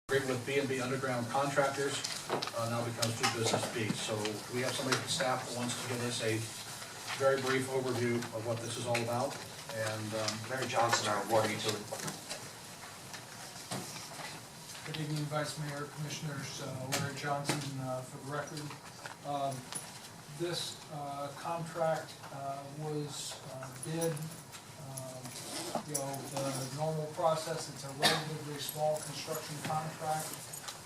Agreement with B&B Underground Contractors now becomes 2 Business B. So we have somebody from staff that wants to give us a very brief overview of what this is all about. And Larry Johnson, our water utility. Good evening, Vice Mayor, Commissioners. Larry Johnson for the record. This contract was bid. The normal process, it's a relatively small construction contract.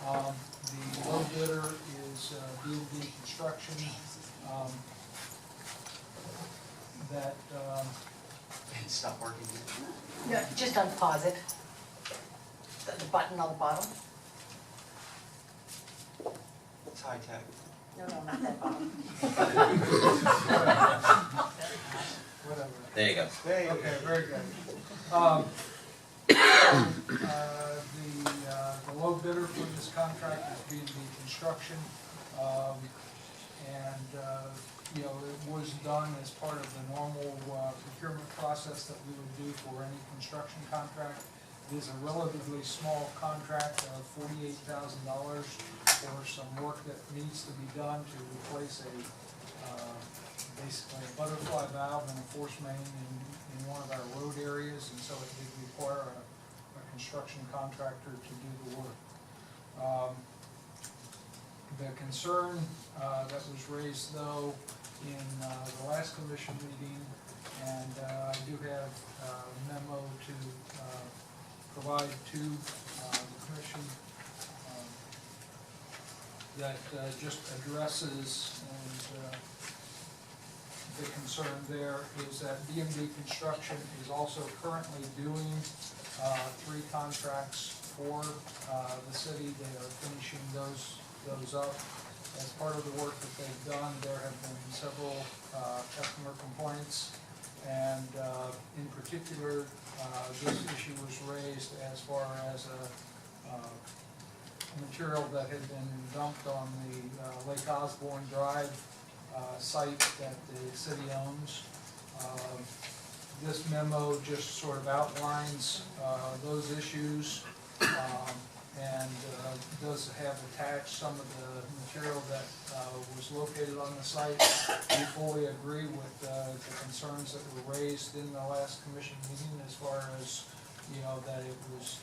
The low bidder is B&B Construction. It's not working. No, just unpause it. The button on the bottom. It's high tech. No, not that bottom. Whatever. There you go. Okay, very good. The low bidder for this contract is B&B Construction. It was done as part of the normal procurement process that we would do for any construction contract. It is a relatively small contract of $48,000 for some work that needs to be done to replace basically a butterfly valve and a force main in one of our road areas, and so it did require a construction contractor to do the work. The concern that was raised, though, in the last commission meeting, and I do have a memo to provide to the commission that just addresses the concern there is that B&B Construction is also currently doing 3 contracts for the city. They are finishing those up. As part of the work that they've done, there have been several customer complaints, and in particular, this issue was raised as far as a material that had been dumped on the Lake Osborne Drive site that the city owns. This memo just sort of outlines those issues and does have attached some of the material that was located on the site. We fully agree with the concerns that were raised in the last commission meeting as far as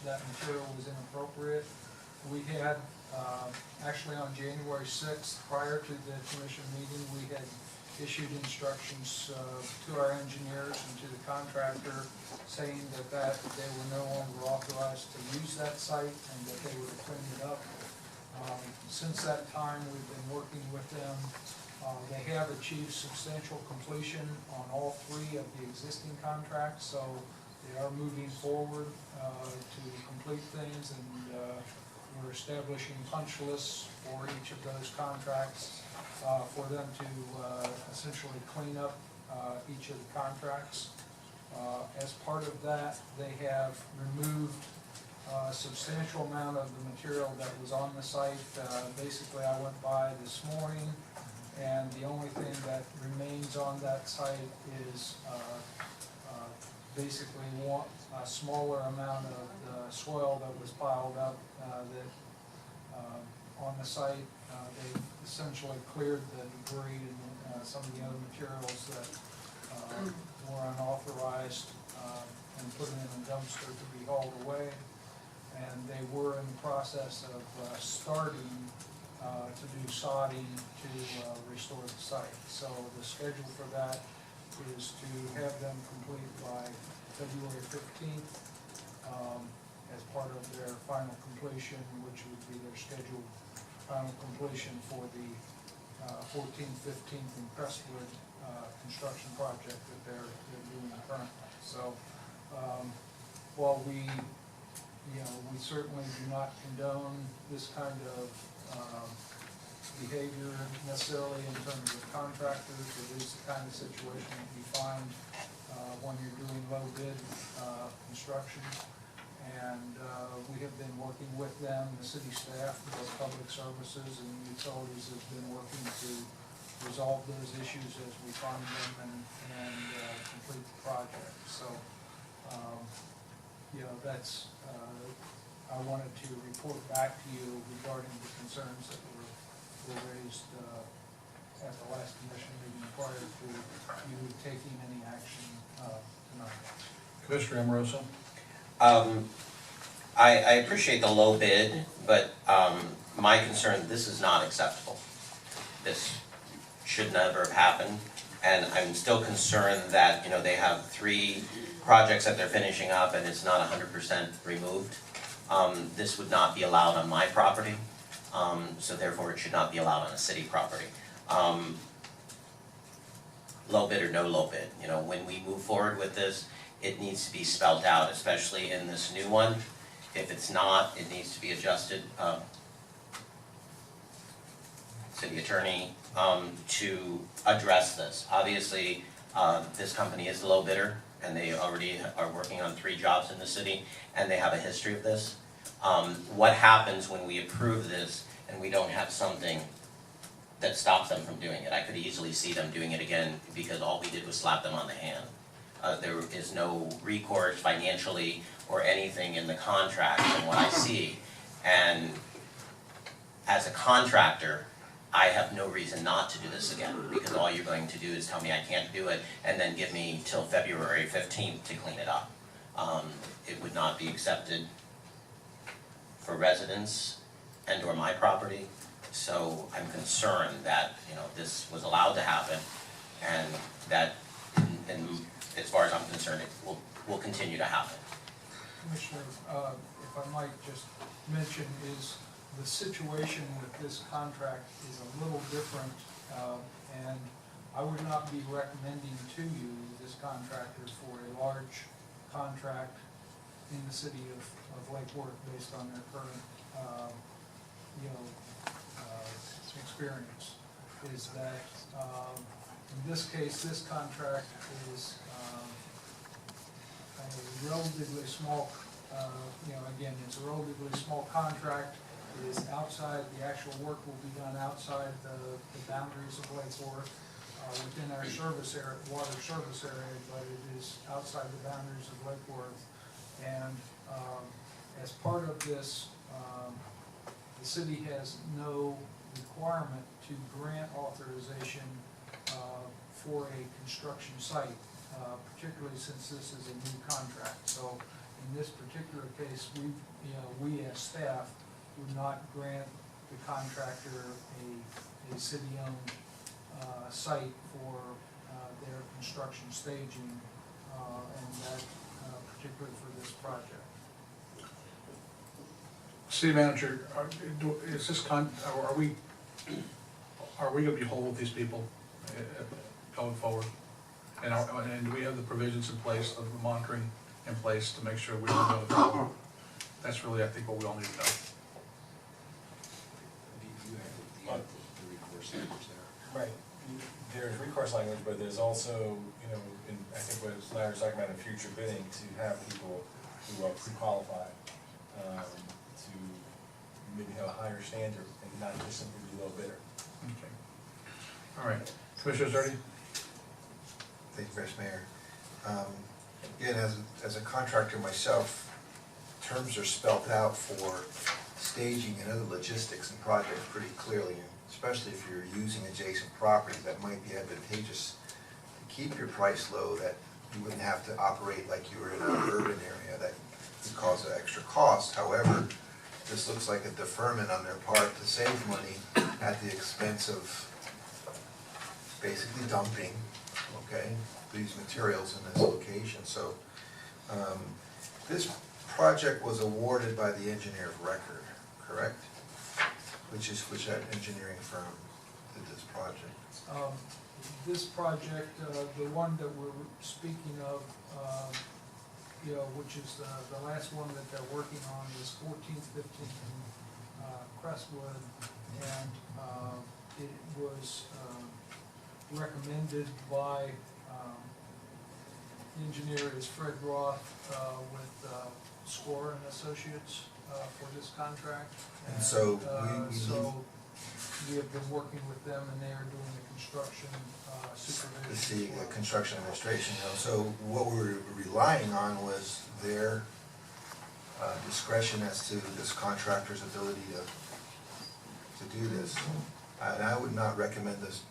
that material was inappropriate. We had actually on January 6th, prior to the commission meeting, we had issued instructions to our engineers and to the contractor saying that they were no longer authorized to use that site and that they would have cleaned it up. Since that time, we've been working with them. They have achieved substantial completion on all 3 of the existing contracts, so they are moving forward to complete things, and we're establishing punch lists for each of those contracts for them to essentially clean up each of the contracts. As part of that, they have removed a substantial amount of the material that was on the site. Basically, I went by this morning, and the only thing that remains on that site is basically a smaller amount of the soil that was piled up on the site. They essentially cleared the debris and some of the other materials that were unauthorized and put it in a dumpster to be hauled away. And they were in the process of starting to do sodding to restore the site. So the schedule for that is to have them complete by February 15th as part of their final completion, which would be their scheduled final completion for the 14th, 15th, and Crestwood construction project that they're doing currently. So while we certainly do not condone this kind of behavior necessarily in terms of contractors, it is the kind of situation that you find when you're doing low bid construction. And we have been working with them, the city staff, both public services and utilities have been working to resolve those issues as we find them and complete the project. So, that's I wanted to report back to you regarding the concerns that were raised at the last commission meeting prior to you taking any action tonight. Commissioner Amoroso? I appreciate the low bid, but my concern, this is not acceptable. This should never have happened, and I'm still concerned that, you know, they have 3 projects that they're finishing up and it's not 100% removed. This would not be allowed on my property, so therefore it should not be allowed on a city property. Low bid or no low bid, you know, when we move forward with this, it needs to be spelled out, especially in this new one. If it's not, it needs to be adjusted. City attorney, to address this. Obviously, this company is the low bidder, and they already are working on 3 jobs in the city, and they have a history of this. What happens when we approve this and we don't have something that stops them from doing it? I could easily see them doing it again because all we did was slap them on the hand. There is no recourse financially or anything in the contract from what I see. And as a contractor, I have no reason not to do this again, because all you're going to do is tell me I can't do it and then give me till February 15th to clean it up. It would not be accepted for residents and or my property. So I'm concerned that, you know, this was allowed to happen, and that, as far as I'm concerned, it will continue to happen. Commissioner, if I might just mention, is the situation with this contract is a little different, and I would not be recommending to you this contractor for a large contract in the city of Lake Worth based on their current, experience. Is that in this case, this contract is a relatively small, again, it's a relatively small contract. It is outside, the actual work will be done outside the boundaries of Lake Worth, within our service area, water service area, but it is outside the boundaries of Lake Worth. And as part of this, the city has no requirement to grant authorization for a construction site, particularly since this is a new contract. So in this particular case, we as staff would not grant the contractor a city-owned site for their construction staging, and that particularly for this project. City manager, is this are we gonna be whole with these people going forward? And do we have the provisions in place, of the monitoring in place to make sure we don't go through? That's really, I think, what we all need to know. The recourse language there. Right, there's recourse language, but there's also, I think what Larry's talking about in future bidding, to have people who are pre-qualified, to maybe have a higher standard and not just simply be low bidder. Okay. All right. Commissioner Zerdy? Thank you, Vice Mayor. Again, as a contractor myself, terms are spelled out for staging and other logistics and projects pretty clearly, and especially if you're using adjacent properties, that might be advantageous to keep your price low, that you wouldn't have to operate like you were in an urban area that could cause an extra cost. However, this looks like a deferment on their part to save money at the expense of basically dumping, okay, these materials in this location. So this project was awarded by the engineer of record, correct? Which that engineering firm did this project? This project, the one that we're speaking of, which is the last one that they're working on, is 14th, 15th Crestwood, and it was recommended by the engineer is Fred Roth with Score and Associates for this contract. And so we have been working with them, and they are doing the construction supervision. the construction administration. So what we were relying on was their discretion as to this contractor's ability to do this. And I would not recommend us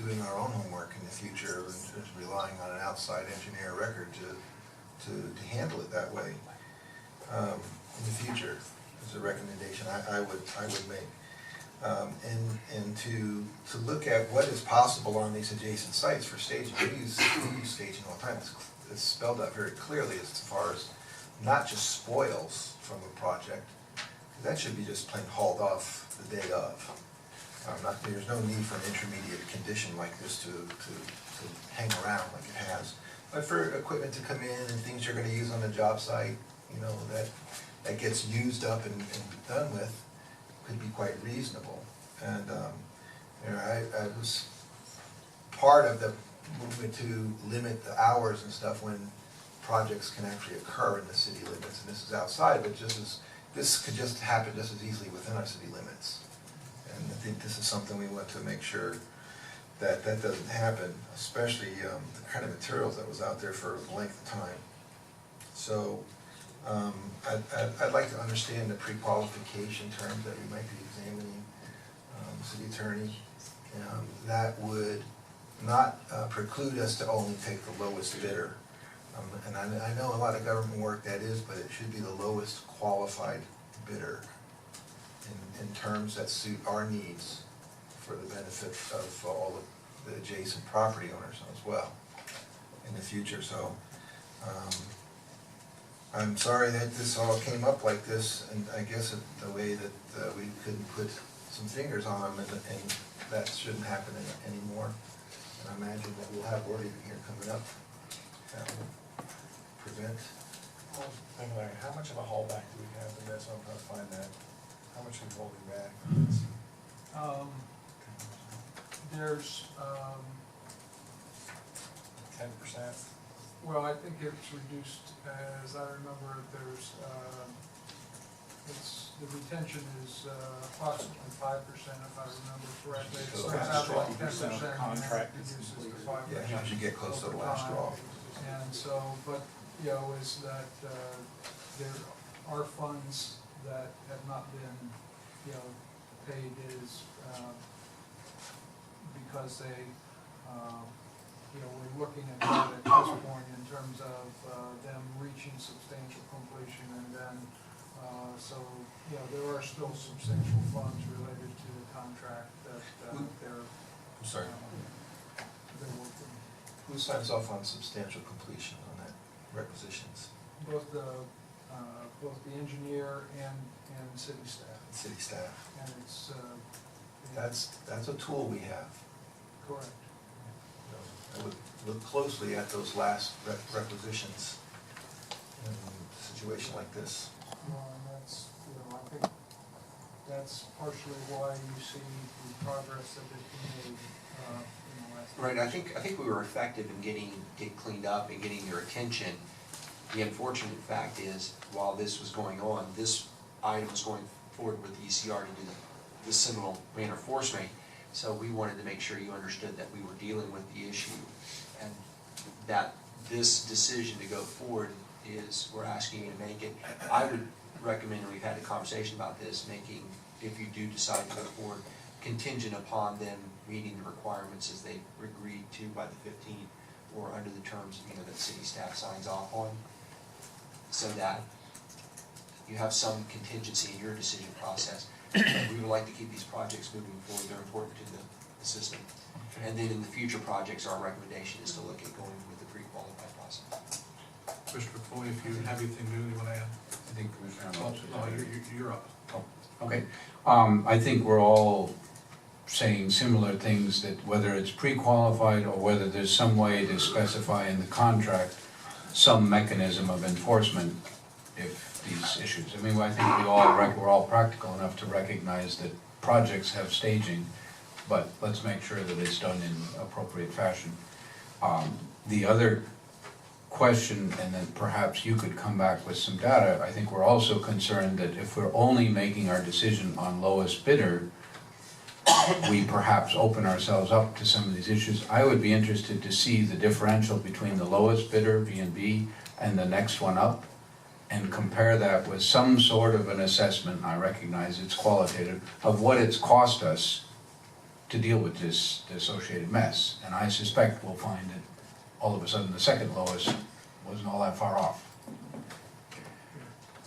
doing our own homework in the future and relying on an outside engineer record to handle it that way. In the future, is a recommendation I would make. And to look at what is possible on these adjacent sites for staging. We use staging all the time. It's spelled out very clearly as far as not just spoils from a project. That should be just plain hauled off the day of. There's no need for an intermediate condition like this to hang around like it has. But for equipment to come in and things you're gonna use on the job site, you know, that gets used up and done with, could be quite reasonable. And you know, I was part of the movement to limit the hours and stuff when projects can actually occur in the city limits, and this is outside, but this could just happen just as easily within our city limits. And I think this is something we want to make sure that doesn't happen, especially the kind of materials that was out there for a length of time. So I'd like to understand the pre-qualification terms that we might be examining, city attorney. That would not preclude us to only take the lowest bidder. And I know a lot of government work that is, but it should be the lowest qualified bidder in terms that suit our needs for the benefit of all of the adjacent property owners as well in the future. So I'm sorry that this all came up like this, and I guess the way that we couldn't put some fingers on them, and that shouldn't happen anymore. And I imagine that we'll have wording here coming up that will prevent. Thinking like, how much of a holdback do we have in this? I'm trying to find that. How much are we holding back? There's, 10%? well, I think it's reduced, as I remember, there's, the retention is approximately 5%, if I remember correctly. It So starts that's out like 50% of the 10%, contract and is then reduces to completed. 5%. Yeah, as you get close to the last over draw. time. And so, but, you know, is that there are funds that have not been, you know, paid is because they, you know, we're looking at that at this point in terms of them reaching substantial completion, and then, so, you know, there are still substantial funds related to the contract that they're, I'm sorry. they're working. Who signs off on substantial completion on that requisitions? Both the engineer and city staff, City staff. and it's, That's a tool we have. correct. I would look closely at those last requisitions in a situation like this. Well, and that's, you know, I think that's partially why you see the progress that has been made, in the last. Right, I think we were effective in getting cleaned up and getting your attention. The unfortunate fact is, while this was going on, this item was going forward with the ECR to do the Seminole Manor Force Main. So we wanted to make sure you understood that we were dealing with the issue, and that this decision to go forward is, we're asking you to make it. I would recommend, and we've had a conversation about this, making, if you do decide to go forward, contingent upon them meeting the requirements as they agreed to by the 15th, or under the terms, you know, that city staff signs off on, so that you have some contingency in your decision process. We would like to keep these projects moving forward. They're important to the system. And then in the future projects, our recommendation is to look at going with the pre-qualified process. Mr. Foley, if you have anything new you want to add? I think Commissioner Oh, Alonso. no, you're up. Okay, I think we're all saying similar things, that whether it's pre-qualified or whether there's some way to specify in the contract some mechanism of enforcement if these issues. I mean, I think we're all practical enough to recognize that projects have staging, but let's make sure that it's done in appropriate fashion. The other question, and then perhaps you could come back with some data, I think we're also concerned that if we're only making our decision on lowest bidder, we perhaps open ourselves up to some of these issues. I would be interested to see the differential between the lowest bidder, B&B, and the next one up, and compare that with some sort of an assessment, I recognize it's qualitative, of what it's cost us to deal with this associated mess. And I suspect we'll find that all of a sudden the second lowest wasn't all that far off.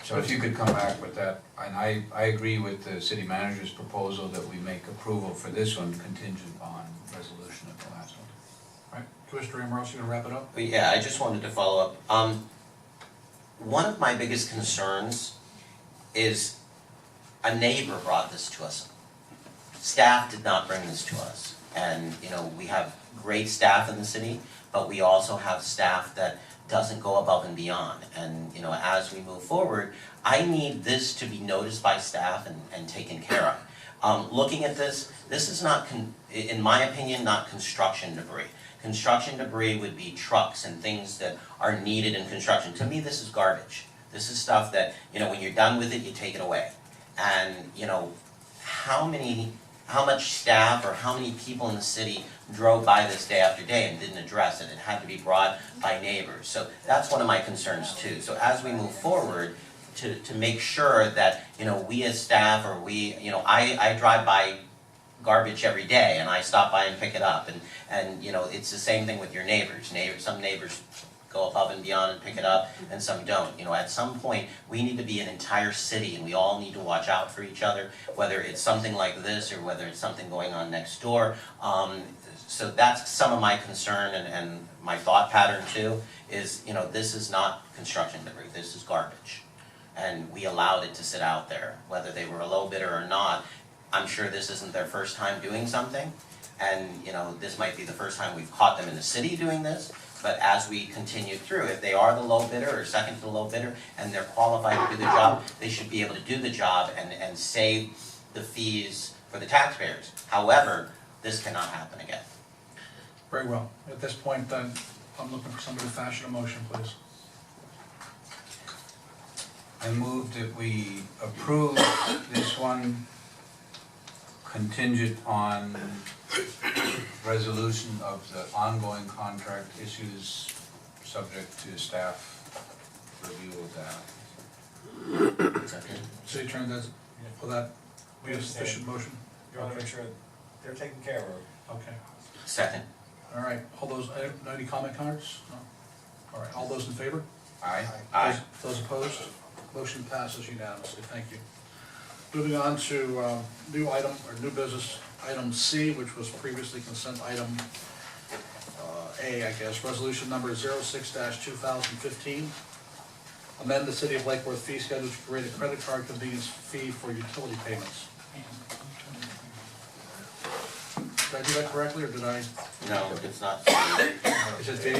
So if you could come back with that, and I agree with the city manager's proposal that we make approval for this one contingent on resolution of the last one. All right, Commissioner Ambrose, you gonna wrap it up? But yeah, I just wanted to follow up. One of my biggest concerns is a neighbor brought this to us. Staff did not bring this to us. And, you know, we have great staff in the city, but we also have staff that doesn't go above and beyond. And, you know, as we move forward, I need this to be noticed by staff and taken care of. Looking at this is not, in my opinion, not construction debris. Construction debris would be trucks and things that are needed in construction. To me, this is garbage. This is stuff that, you know, when you're done with it, you take it away. And, you know, how much staff or how many people in the city drove by this day after day and didn't address it? It had to be brought by neighbors. So that's one of my concerns too. So as we move forward, to make sure that, you know, we as staff or we, you know, I drive by garbage every day and I stop by and pick it up, and you know, it's the same thing with your neighbors. Some neighbors go above and beyond and pick it up and some don't. You know, at some point we need to be an entire city and we all need to watch out for each other, whether it's something like this or whether it's something going on next door. So that's some of my concern and my thought pattern too, is, you know, this is not construction debris, this is garbage. And we allowed it to sit out there, whether they were a low bidder or not. I'm sure this isn't their first time doing something, and you know, this might be the first time we've caught them in the city doing this, but as we continue through, if they are the low bidder or second to the low bidder and they're qualified to do the job, they should be able to do the job and save the fees for the taxpayers. However, this cannot happen again. Very well. At this point, then, I'm looking for somebody to fashion a motion, please. I move that we approve this one contingent on resolution of the ongoing contract issues, subject to staff review of that. City Attorney, that's, for that, we have sufficient motion? You wanna make sure they're taken care of. Okay. Second. All right, all those, any comment cards? No? All right, all those in favor? Aye. Aye. Those opposed? Motion passes unanimously, thank you. Moving on to new item, or new business, item C, which was previously consent item A, I guess, resolution number 06-2015. Amend the City of Lake Worth fee schedule to create a credit card convenience fee for utility payments. Did I do that correctly, or did I? No, it's not. Is it B?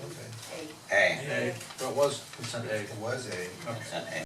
Okay. A. A, but it was consent A. It was a. Okay. Consent A.